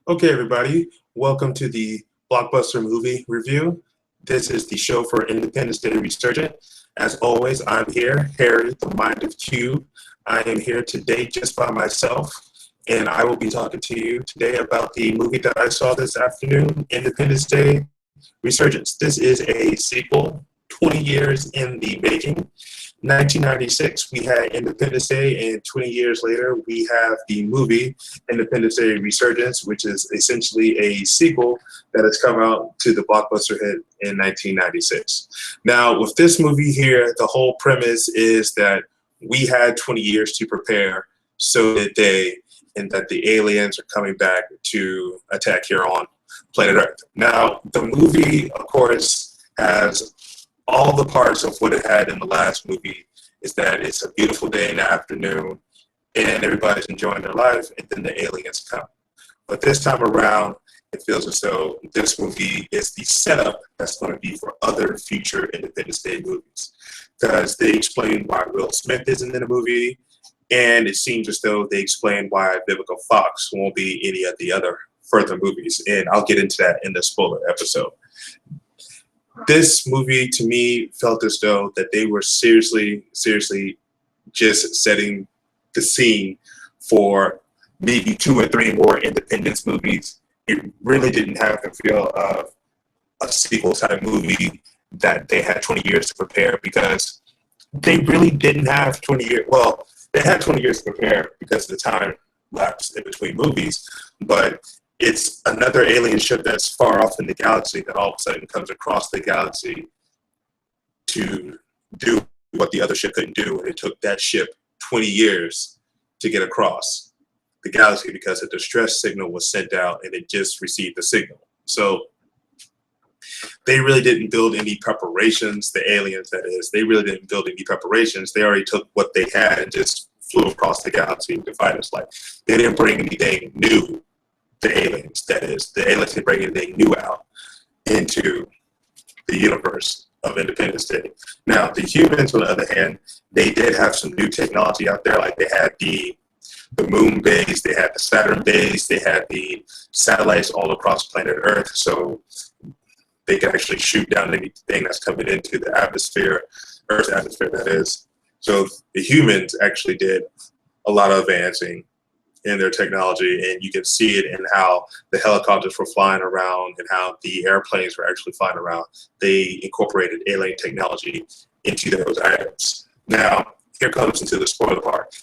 Okay, everybody, welcome to the Blockbuster movie review. This is the show for Independence Day Resurgence. As always, I'm here, Harry, the mind of Q. I am here today just by myself, and I will be talking to you today about the movie that I saw this afternoon, Independence Day Resurgence. This is a sequel, 20 years in the making. 1996, we had Independence Day, and 20 years later, we have the movie Independence Day Resurgence, which is essentially a sequel that has come out to the blockbuster hit in 1996. Now, with this movie here, the whole premise is that we had 20 years to prepare, so did they, and that the aliens are coming back to attack here on planet Earth. Now, the movie, of course, has all the parts of what it had in the last movie. Is that it's a beautiful day in the afternoon and everybody's enjoying their life, and then the aliens come. But this time around, it feels as though this movie is the setup that's going to be for other future Independence Day movies. Because they explain why Will Smith isn't in the movie, and it seems as though they explain why Vivica Fox won't be any of the other further movies. And I'll get into that in the spoiler episode. This movie to me felt as though that they were seriously just setting the scene for maybe 2 or 3 more Independence movies. It really didn't have the feel of a sequel type movie that they had 20 years to prepare, because they really didn't have 20 years. Well, they had 20 years to prepare because of the time lapse in between movies, but it's another alien ship that's far off in the galaxy that all of a sudden comes across the galaxy to do what the other ship couldn't do. And it took that ship 20 years to get across the galaxy because a distress signal was sent out and it just received the signal. So they really didn't build any preparations, the aliens that is. They really didn't build any preparations. They already took what they had and just flew across the galaxy to fight us. Like, they didn't bring anything new. The aliens, that is, the aliens didn't bring anything new out into the universe of Independence Day. Now, the humans, on the other hand, they did have some new technology out there. Like, they had the moon base, they had the Saturn base, they had the satellites all across planet Earth, so they could actually shoot down anything that's coming into the atmosphere, Earth's atmosphere, that is. So the humans actually did a lot of advancing in their technology, and you can see it in how the helicopters were flying around and how the airplanes were actually flying around. They incorporated alien technology into those items. Now, here comes into the spoiler part.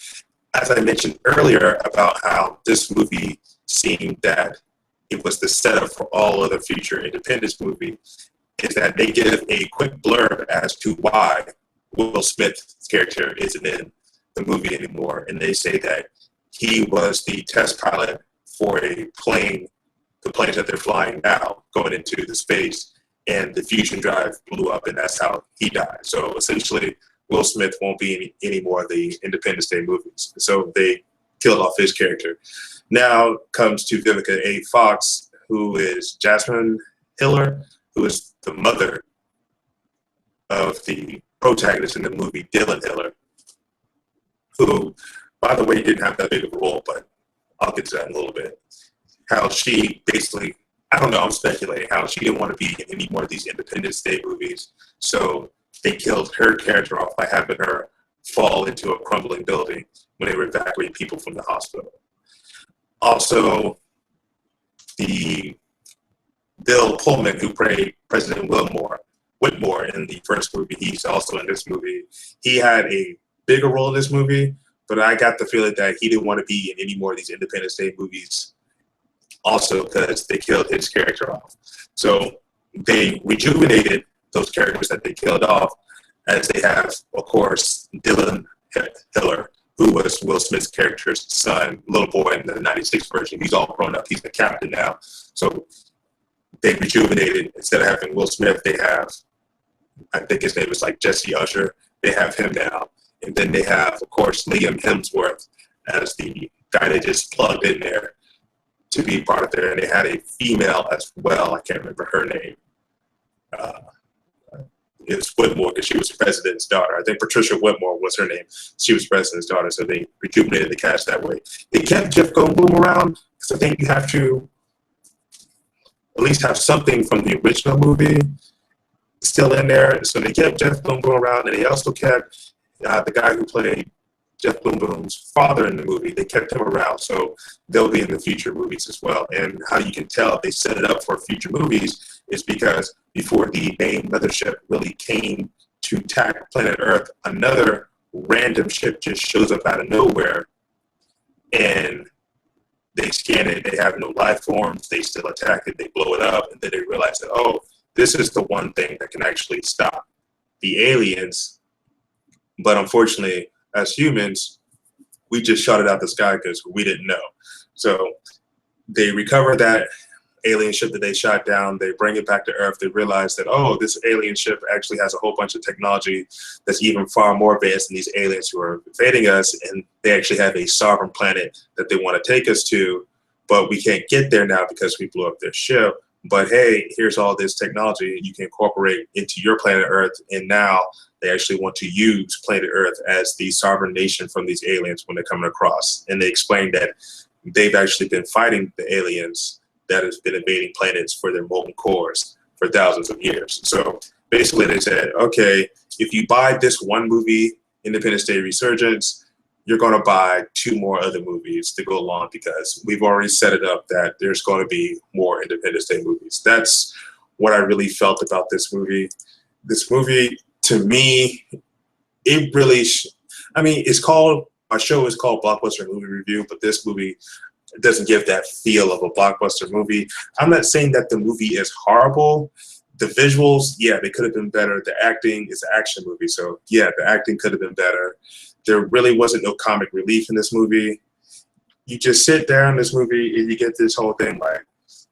As I mentioned earlier about how this movie seemed that it was the setup for all other future Independence movies, is that they give a quick blurb as to why Will Smith's character isn't in the movie anymore, and they say that he was the test pilot for a plane, the planes that they're flying now, going into the space, and the fusion drive blew up, and that's how he died. So essentially, Will Smith won't be in any more of the Independence Day movies. So they killed off his character. Now comes to Vivica A. Fox, who is Jasmine Hiller, who is the mother of the protagonist in the movie, Dylan Hiller, who, by the way, didn't have that big of a role, but I'll get to that in a little bit. How she basically, I don't know, I'm speculating, how she didn't want to be in any more of these Independence Day movies. So they killed her character off by having her fall into a crumbling building when they were evacuating people from the hospital. Also, the Bill Pullman, who played President Whitmore in the first movie, he's also in this movie. He had a bigger role in this movie, but I got the feeling that he didn't want to be in any more of these Independence Day movies also because they killed his character off. So they rejuvenated those characters that they killed off, as they have, of course, Dylan Hiller, who was Will Smith's character's son, little boy in the 96 version. He's all grown up. He's the captain now. So they rejuvenated. Instead of having Will Smith, they have, I think his name is like Jesse Usher. They have him now. And then they have, of course, Liam Hemsworth as the guy they just plugged in there to be part of there. And they had a female as well. I can't remember her name. It's Whitmore, because she was the president's daughter. I think Patricia Whitmore was her name. She was president's daughter, so they rejuvenated the cast that way. They kept Jeff Goldblum around, because I think you have to at least have something from the original movie still in there. So they kept Jeff Goldblum around, and they also kept the guy who played Jeff Goldblum's father in the movie. They kept him around, so they'll be in the future movies as well. And how you can tell they set it up for future movies is because before the main mothership really came to attack planet Earth, another random ship just shows up out of nowhere, and they scan it. They have no life forms. They still attack it. They blow it up, and then they realize that, oh, this is the one thing that can actually stop the aliens. But unfortunately, as humans, we just shot it out the sky because we didn't know. So they recover that alien ship that they shot down. They bring it back to Earth. They realize that, oh, this alien ship actually has a whole bunch of technology that's even far more advanced than these aliens who are invading us. And they actually have a sovereign planet that they want to take us to, but we can't get there now because we blew up their ship. But hey, here's all this technology you can incorporate into your planet Earth, and now they actually want to use planet Earth as the sovereign nation from these aliens when they're coming across. And they explain that they've actually been fighting the aliens that has been invading planets for their molten cores for thousands of years. So basically they said, okay, if you buy this one movie, Independence Day Resurgence, you're going to buy 2 more other movies to go along because we've already set it up that there's going to be more Independence Day movies. That's what I really felt about this movie. This movie, to me, it really, it's called, our show is called Blockbuster Movie Review, but this movie doesn't give that feel of a blockbuster movie. I'm not saying that the movie is horrible. The visuals, yeah, they could have been better. The acting is an action movie, so yeah, the acting could have been better. There really wasn't no comic relief in this movie. You just sit down in this movie and you get this whole thing like,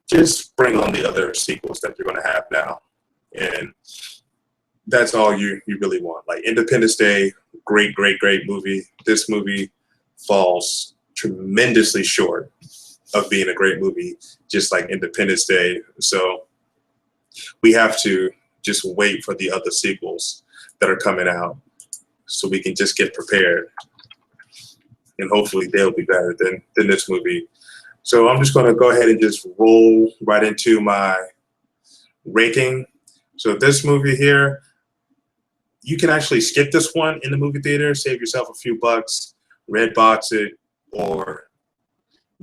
just bring on the other sequels that you're going to have now. And that's all you really want. Like Independence Day, great, great, great movie. This movie falls tremendously short of being a great movie, just like Independence Day. So we have to just wait for the other sequels that are coming out so we can just get prepared. And hopefully they'll be better than this movie. So I'm just going to go ahead and just roll right into my ranking. So this movie here, you can actually skip this one in the movie theater, save yourself a few bucks, red box it, or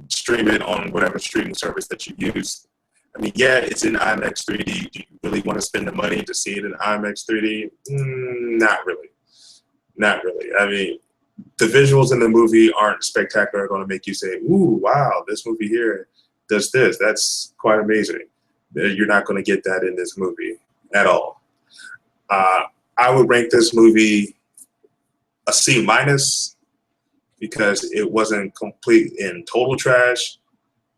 stream it on whatever streaming service that you use. I mean, yeah, it's in IMAX 3D. Do you really want to spend the money to see it in IMAX 3D? Not really. Not really. I mean, the visuals in the movie aren't spectacular, going to make you say, ooh, wow, this movie here does this. That's quite amazing. You're not going to get that in this movie at all. I would rank this movie a C- because it wasn't complete and total trash,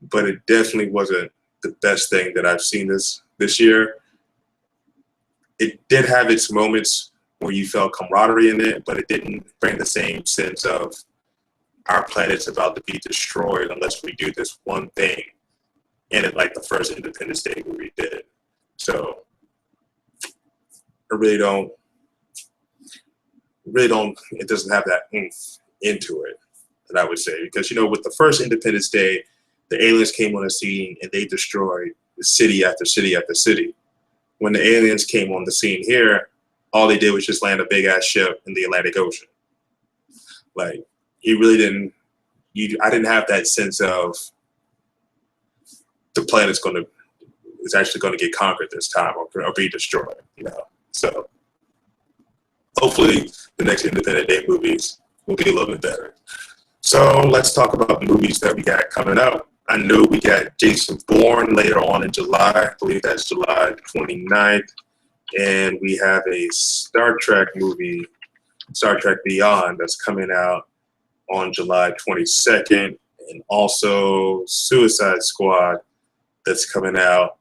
but it definitely wasn't the best thing that I've seen this year. It did have its moments where you felt camaraderie in it, but it didn't bring the same sense of our planet's about to be destroyed unless we do this one thing in it like the first Independence Day movie did. So I really don't, it doesn't have that oomph into it that I would say. Because, with the first Independence Day, the aliens came on the scene and they destroyed city after city after city. When the aliens came on the scene here, all they did was just land a big ass ship in the Atlantic Ocean. Like, it really didn't, I didn't have that sense of the planet's is actually going to get conquered this time or be destroyed, So hopefully the next Independent Day movies will be a little bit better. So let's talk about the movies that we got coming up. I know we got Jason Bourne later on in July. I believe that's July 29th. And we have a Star Trek movie, Star Trek Beyond, that's coming out on July 22nd. And also Suicide Squad that's coming out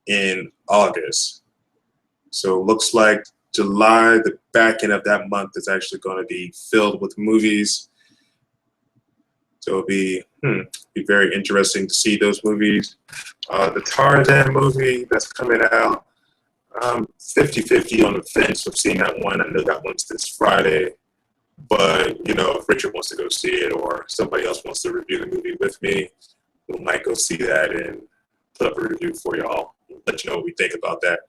in August. So it looks like July, the back end of that month, is actually going to be filled with movies. So it'll be very interesting to see those movies. The Tarzan movie that's coming out, 50-50 on the fence of seeing that one. I know that one's this Friday. But, if Richard wants to go see it or somebody else wants to review the movie with me, we might go see that and put up a review for y'all, let you know what we think about that.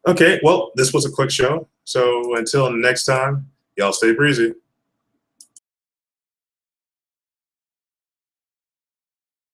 Okay, well, this was a quick show. So until next time, y'all stay breezy.